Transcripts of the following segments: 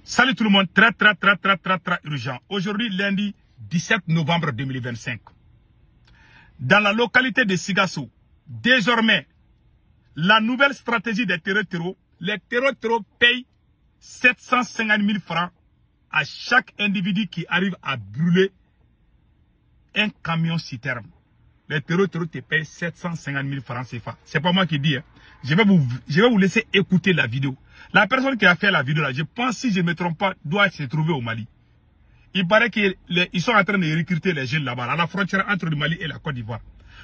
Salut tout le monde, très urgent. Aujourd'hui, lundi 17 novembre 2025. Dans la localité de Sigasso, désormais, la nouvelle stratégie des terreaux, les terreaux payent 750 000 francs à chaque individu qui arrive à brûler un camion citerne. Les terreaux te payent 750 000 francs CFA. C'est pas moi qui dis. Hein. Je vais vous laisser écouter la vidéo. La personne qui a fait la vidéo là, je pense, si je ne me trompe pas, doit se trouver au Mali. Il paraît qu'ils sont en train de recruter les jeunes là-bas, à la frontière entre le Mali et la Côte d'Ivoire.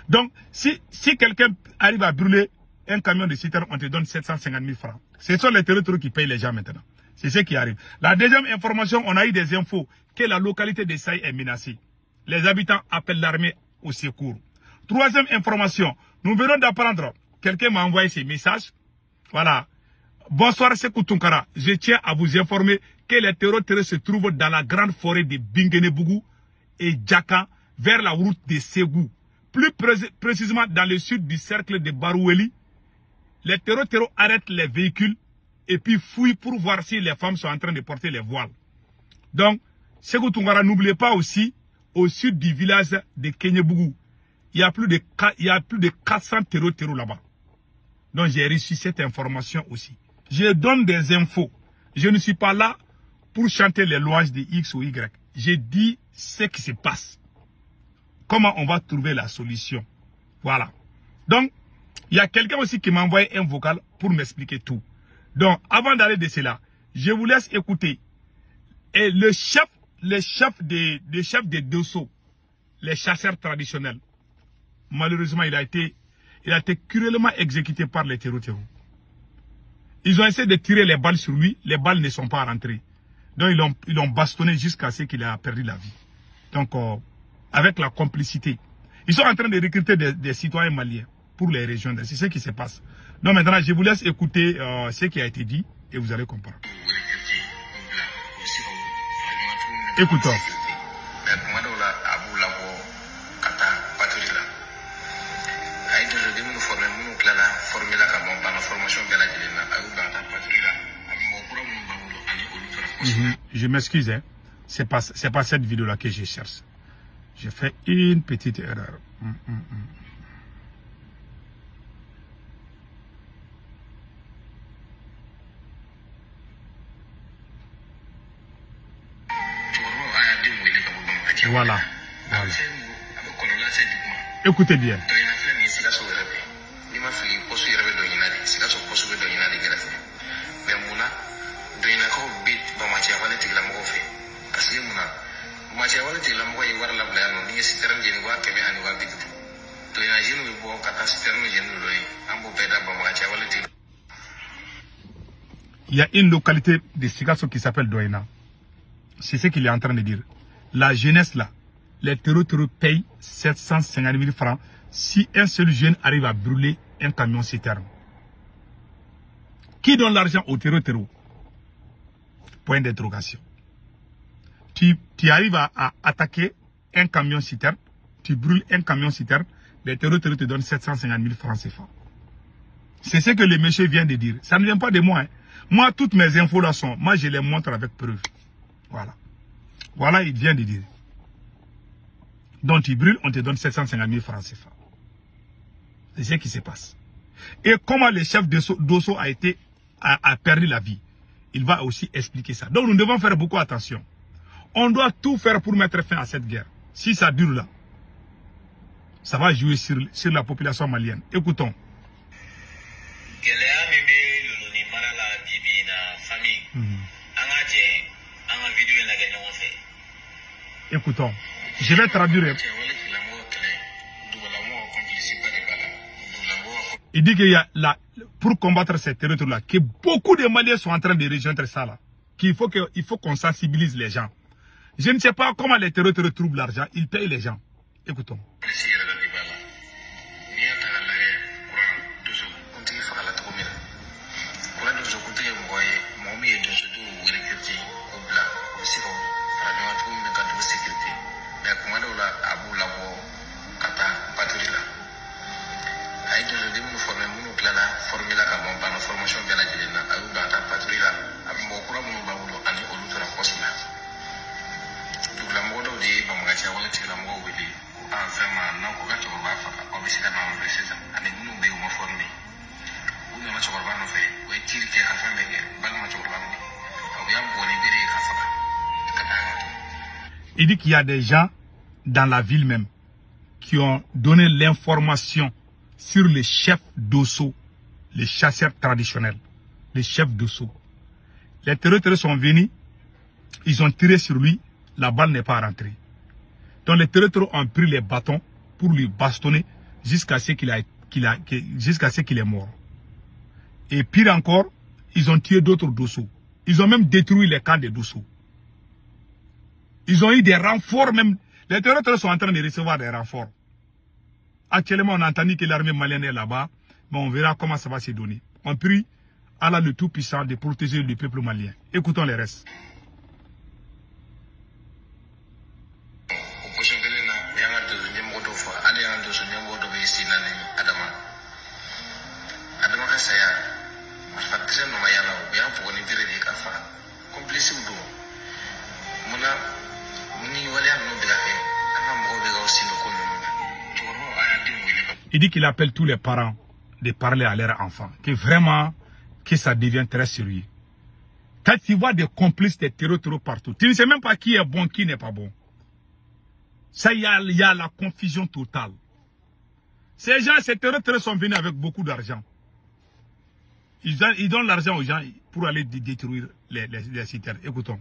Donc, si quelqu'un arrive à brûler un camion de citerne, on te donne 750 000 francs. Ce sont les terreaux qui payent les gens maintenant. C'est ce qui arrive. La deuxième information, on a eu des infos que la localité de Saï est menacée. Les habitants appellent l'armée au secours. Troisième information, nous venons d'apprendre, quelqu'un m'a envoyé ces messages. Voilà. Bonsoir Sekou Tunkara, je tiens à vous informer que les terreaux se trouvent dans la grande forêt de Bingenebougou et Djaka vers la route de Ségou. Plus précisément dans le sud du cercle de Baroueli. Les terreaux arrêtent les véhicules et puis fouillent pour voir si les femmes sont en train de porter les voiles. Donc, Sekou Tunkara, n'oubliez pas aussi, au sud du village de Kenyebougou, il y a plus de 400 terreaux là-bas. Donc, j'ai reçu cette information aussi. Je donne des infos. Je ne suis pas là pour chanter les louanges de X ou Y. J'ai dit ce qui se passe. Comment on va trouver la solution. Voilà. Donc, il y a quelqu'un aussi qui m'a envoyé un vocal pour m'expliquer tout. Donc, avant d'aller de cela, je vous laisse écouter. Et le chef des Dosso, les chasseurs traditionnels, malheureusement, il a été cruellement exécuté par les terreaux. Ils ont essayé de tirer les balles sur lui. Les balles ne sont pas rentrées. Donc, ils l'ont bastonné jusqu'à ce qu'il a perdu la vie. Donc, avec la complicité. Ils sont en train de recruter des citoyens maliens pour les régions. C'est ce qui se passe. Donc, maintenant, je vous laisse écouter ce qui a été dit et vous allez comprendre. Écoutons. Je m'excuse, hein. C'est pas cette vidéo-là que je cherche. J'ai fait une petite erreur. Voilà. Écoutez bien. Il y a une localité de Sigasso qui s'appelle Doina. C'est ce qu'il est en train de dire. La jeunesse là, les terreaux payent 750 000 francs si un seul jeune arrive à brûler un camion citerne. Qui donne l'argent aux terreaux? Point d'interrogation. Tu arrives à attaquer un camion citerne, tu brûles un camion citerne, les terreaux te donnent 750 000 francs CFA. C'est ce que le monsieur vient de dire. Ça ne vient pas de moi. Hein. Moi, toutes mes infos là sont, moi je les montre avec preuve. Voilà. Voilà, il vient de dire. Donc tu brûles, on te donne 750 000 francs CFA. C'est ce qui se passe. Et comment le chef d'Osso a perdu la vie. Il va aussi expliquer ça. Donc nous devons faire beaucoup attention. On doit tout faire pour mettre fin à cette guerre. Si ça dure là, ça va jouer sur la population malienne. Écoutons. Écoutons. Je vais traduire. Il dit qu'il y a là, pour combattre ces territoires-là, que beaucoup de Maliens sont en train de rejoindre ça là. Il faut qu'on sensibilise les gens. Je ne sais pas comment les terroristes trouvent l'argent. Ils payent les gens. Écoutons. Il dit qu'il y a des gens dans la ville même qui ont donné l'information sur les chefs d'Osso, les chasseurs traditionnels, les chefs d'Osso. Les terroristes sont venus, ils ont tiré sur lui, la balle n'est pas rentrée. Donc les terroristes ont pris les bâtons pour lui bastonner jusqu'à ce qu'il est mort. Et pire encore, ils ont tué d'autres Dosso. Ils ont même détruit les camps de Dosso. Ils ont eu des renforts même. Les terroristes sont en train de recevoir des renforts. Actuellement, on a entendu que l'armée malienne est là-bas, mais on verra comment ça va se donner. On prie Allah le Tout-Puissant de protéger le peuple malien. Écoutons les restes. Il dit qu'il appelle tous les parents de parler à leurs enfants, que vraiment, que ça devient très sérieux. Quand tu vois des complices des terroristes partout, tu ne sais même pas qui est bon, qui n'est pas bon. Ça, il y a la confusion totale. Ces gens, ces terroristes sont venus avec beaucoup d'argent. Ils donnent l'argent aux gens pour aller détruire les citernes. Écoutons.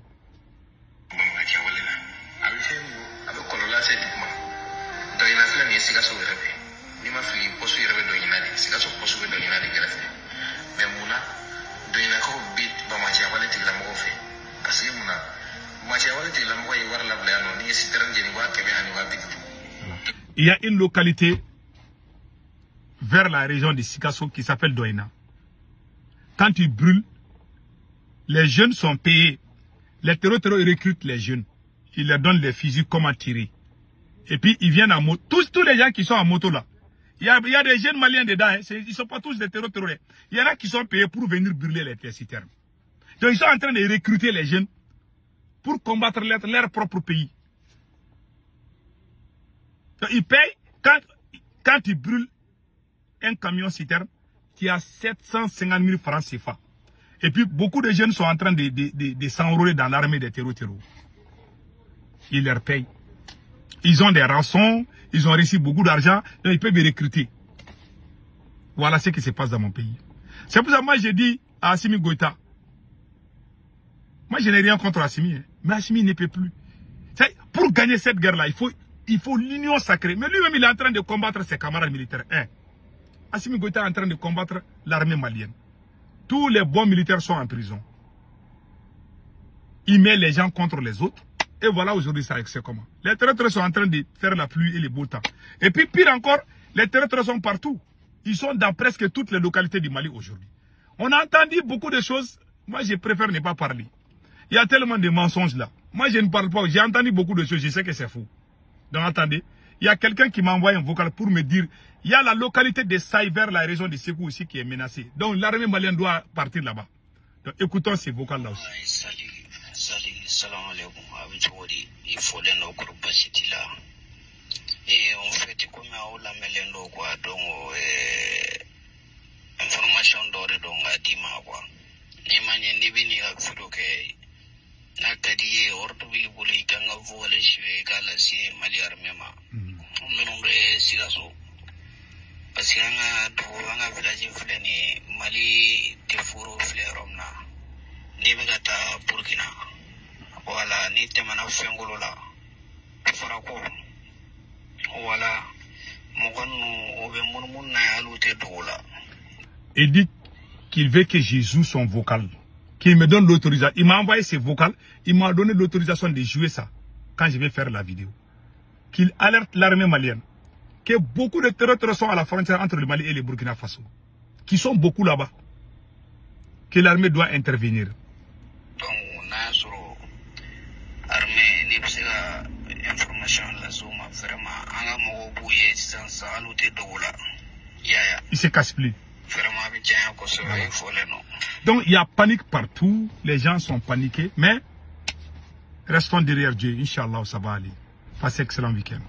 Il y a une localité vers la région de Sikasso qui s'appelle Doina. Quand ils brûlent, les jeunes sont payés. Les terroristes recrutent les jeunes. Ils leur donnent les fusils, comment tirer. Et puis ils viennent en moto. Tous les gens qui sont en moto là. Il y a des jeunes maliens dedans. Hein. Ils ne sont pas tous des terroristes. Il y en a qui sont payés pour venir brûler les citernes. Donc ils sont en train de recruter les jeunes pour combattre leur propre pays. Donc, ils payent, quand ils brûlent un camion citerne, qui a 750 000 francs CFA. Et puis beaucoup de jeunes sont en train de s'enrôler dans l'armée des terroristes. Ils leur payent. Ils ont des rançons, ils ont reçu beaucoup d'argent, donc ils peuvent les recruter. Voilà ce qui se passe dans mon pays. C'est pour ça que moi j'ai dit à Assimi Goïta, moi je n'ai rien contre Assimi, hein, mais Assimi ne peut plus. Pour gagner cette guerre-là, il faut l'union sacrée. Mais lui-même, il est en train de combattre ses camarades militaires. Assimi Goïta est en train de combattre l'armée malienne. Tous les bons militaires sont en prison. Il met les gens contre les autres. Et voilà aujourd'hui, ça c'est comment. Les terroristes sont en train de faire la pluie et le beau temps. Et puis pire encore, les terroristes sont partout. Ils sont dans presque toutes les localités du Mali aujourd'hui. On a entendu beaucoup de choses. Moi, je préfère ne pas parler. Il y a tellement de mensonges là. Moi, je ne parle pas. J'ai entendu beaucoup de choses. Je sais que c'est faux. Donc attendez, il y a quelqu'un qui m'a envoyé un vocal pour me dire, il y a la localité de Saï vers la région de Sékou aussi qui est menacée. Donc l'armée malienne doit partir là-bas. Donc écoutons ces vocals là aussi. Salam alaikum, il faut les nos groupes là. Et on fait comme on la melendo quoi, donc information d'or donc à Dima quoi. Ni manie ni bini à Fudoke. Nakadiye ortubi buli kanga voile shwe galasi Mali armema. Menumre Sikasso. Parce que anga village fleni Mali tefuro fleromna. Ni bigata Burkina. Voilà, ni temana fengolo la. Farako. Voilà. Mogonu obe murmuna alute dola. Il dit qu'il veut que Jésus son vocal. Qu'il me donne l'autorisation. Il m'a envoyé ses vocales. Il m'a donné l'autorisation de jouer ça. Quand je vais faire la vidéo. Qu'il alerte l'armée malienne. Que beaucoup de terroristes sont à la frontière entre le Mali et le Burkina Faso. Qui sont beaucoup là-bas. Que l'armée doit intervenir. Donc, on a sur l'armée, les informations là, vraiment, on a mouillé sans alluter de là. Il se casse plus. Vraiment, donc il y a panique partout, les gens sont paniqués, mais restons derrière Dieu, Inch'Allah, ça va aller. Passez excellent week-end.